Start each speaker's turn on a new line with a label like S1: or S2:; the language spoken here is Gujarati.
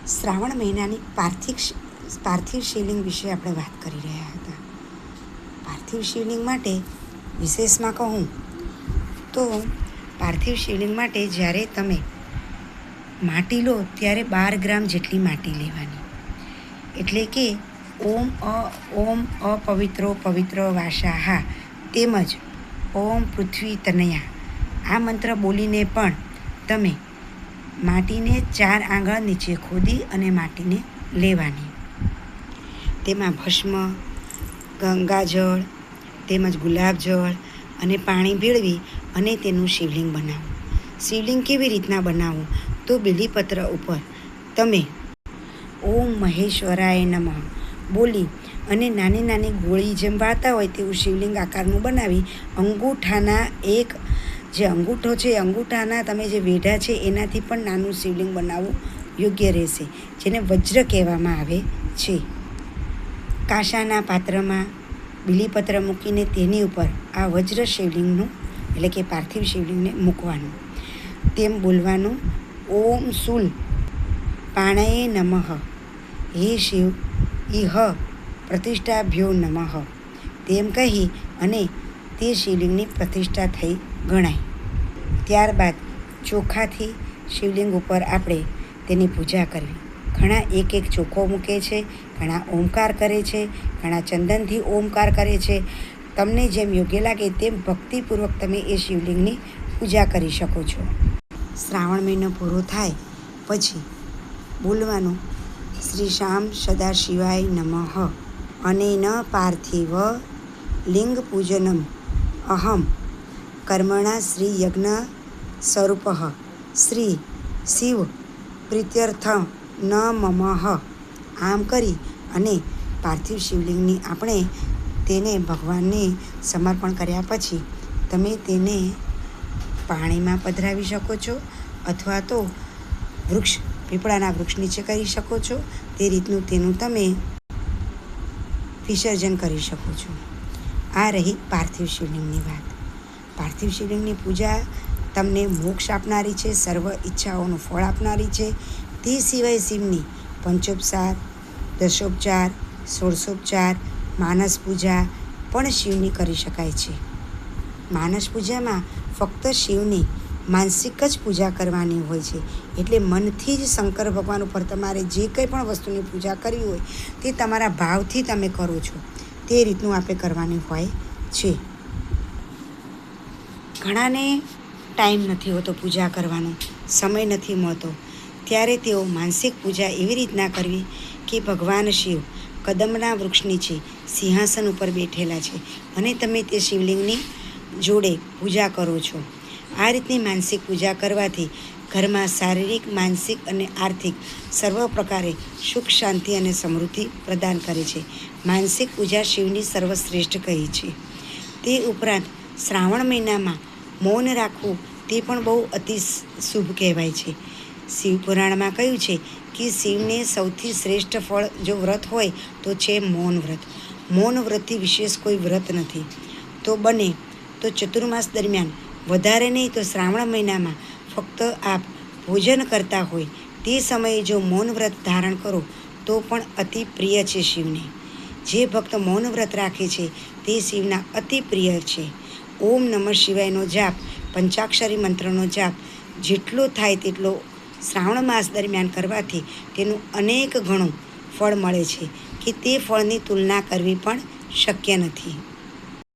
S1: શ્રાવણ મહિનાની પાર્થિવ શિવલિંગ વિશે આપણે વાત કરી રહ્યા હતા. પાર્થિવ શિવલિંગ માટે વિશેષમાં કહું તો પાર્થિવ શિવલિંગ માટે જ્યારે તમે માટી લો ત્યારે 12 ગ્રામ જેટલી માટી લેવાની. એટલે કે ઓમ અપવિત્રો પવિત્ર વાસાહા તેમજ ઓમ પૃથ્વી તનયા આ મંત્ર બોલીને પણ તમે માટીને 4 આંગળ નીચે ખોદી અને માટીને લેવાની. તેમાં ભસ્મ, ગંગાજળ તેમજ ગુલાબજળ અને પાણી ભેળવી અને તેનું શિવલિંગ બનાવવું. શિવલિંગ કેવી રીતના બનાવવું? તો બીલીપત્ર ઉપર તમે ઓમ મહેશ્વરાય નમઃ બોલી અને નાની નાની ગોળી જેમ વાળતા હોય તેવું શિવલિંગ આકારનું બનાવી અંગૂઠાના જે અંગૂઠો છે અંગૂઠાના તમે જે વેઢા છે એનાથી પણ નાનું શિવલિંગ બનાવવું યોગ્ય રહેશે, જેને વજ્ર કહેવામાં આવે છે. કાંસાના પાત્રમાં બીલીપત્ર મૂકીને તેની ઉપર આ વજ્ર શિવલિંગનું એટલે કે પાર્થિવ શિવલિંગને મૂકવાનું. તેમ બોલવાનું ઓમ શૂલ પાણયે નમઃ હે શિવ ઇહ પ્રતિષ્ઠાભ્યો નમઃ તેમ કહી અને તે શિવલિંગની પ્રતિષ્ઠા થઈ ગણાય. ત્યારબાદ ચોખાથી શિવલિંગ ઉપર આપણે તેની પૂજા કરવી. ઘણા એક ચોખો મૂકે છે, ઘણા ઓમકાર કરે છે, ઘણા ચંદનથી ઓમકાર કરે છે. તમને જેમ યોગ્ય લાગે તેમ ભક્તિપૂર્વક તમે એ શિવલિંગની પૂજા કરી શકો છો. શ્રાવણ મહિનો પૂરો થાય પછી બોલવાનું શ્રી શ્યામ સદાશિવાય નમઃ અનેન પાર્થિવ લિંગ પૂજનમ અહમ કર્મણા શ્રી યજ્ઞ સ્વરૂપ શ્રી શિવ પ્રીત્યર્થમ ન મમઃ. આમ કરી અને પાર્થિવ શિવલિંગની આપણે તેને ભગવાનને સમર્પણ કર્યા પછી તમે તેને પાણીમાં પધરાવી શકો છો અથવા તો પીપળાના વૃક્ષ નીચે કરી શકો છો. તે રીતનું તેનું તમે વિસર્જન કરી શકો છો. આ રહી પાર્થિવ શિવલિંગની વાત. પાર્થિવ શિવલિંગની પૂજા તમને મોક્ષ આપનારી છે, સર્વ ઈચ્છાઓનું ફળ આપનારી છે. તે સિવાય શિવની પંચોપચાર, દશોપચાર, ષોડશોપચાર, માનસ પૂજા પણ શિવની કરી શકાય છે. માનસ પૂજામાં ફક્ત શિવની માનસિક જ પૂજા કરવાની હોય છે. એટલે મનથી જ શંકર ભગવાન ઉપર તમારે જે કંઈ પણ વસ્તુની પૂજા કરવી હોય તે તમારા ભાવથી તમે કરો છો તે રીતનું આપણે કરવાની હોય છે. ઘણાને ટાઈમ નથી હોતો પૂજા કરવાનો, સમય નથી મળતો, ત્યારે તેઓ માનસિક પૂજા એવી રીતના કરવી કે ભગવાન શિવ કદમના વૃક્ષ નીચે સિંહાસન ઉપર બેઠેલા છે અને તમે તે શિવલિંગની જોડે પૂજા કરો છો. આ રીતની માનસિક પૂજા કરવાથી ઘરમાં શારીરિક, માનસિક અને આર્થિક સર્વ પ્રકારે સુખ, શાંતિ અને સમૃદ્ધિ પ્રદાન કરે છે. માનસિક પૂજા શિવની સર્વશ્રેષ્ઠ કહી છે. તે ઉપરાંત શ્રાવણ મહિનામાં મૌન રાખવું તે પણ બહુ અતિ શુભ કહેવાય છે. શિવ પુરાણમાં કહ્યું છે કે શિવને સૌથી શ્રેષ્ઠ ફળ જો વ્રત હોય તો છે મૌન વ્રત. મૌન વ્રતથી વિશેષ કોઈ વ્રત નથી. તો બને તો ચતુર્માસ દરમિયાન, વધારે નહીં તો શ્રાવણ મહિનામાં ફક્ત આપ ભોજન કરતા હોય તે સમયે જો મૌન વ્રત ધારણ કરો તો પણ અતિ પ્રિય છે શિવને. જે ભક્ત મૌન વ્રત રાખે છે તે શિવના અતિ પ્રિય છે. ઓમ નમઃ શિવાયનો જાપ, પંચાક્ષરી મંત્રનો જાપ જેટલો થાય તેટલો શ્રાવણ માસ દરમિયાન કરવાથી તેનું અનેક ગણું ફળ મળે છે કે તે ફળની તુલના કરવી પણ શક્ય નથી.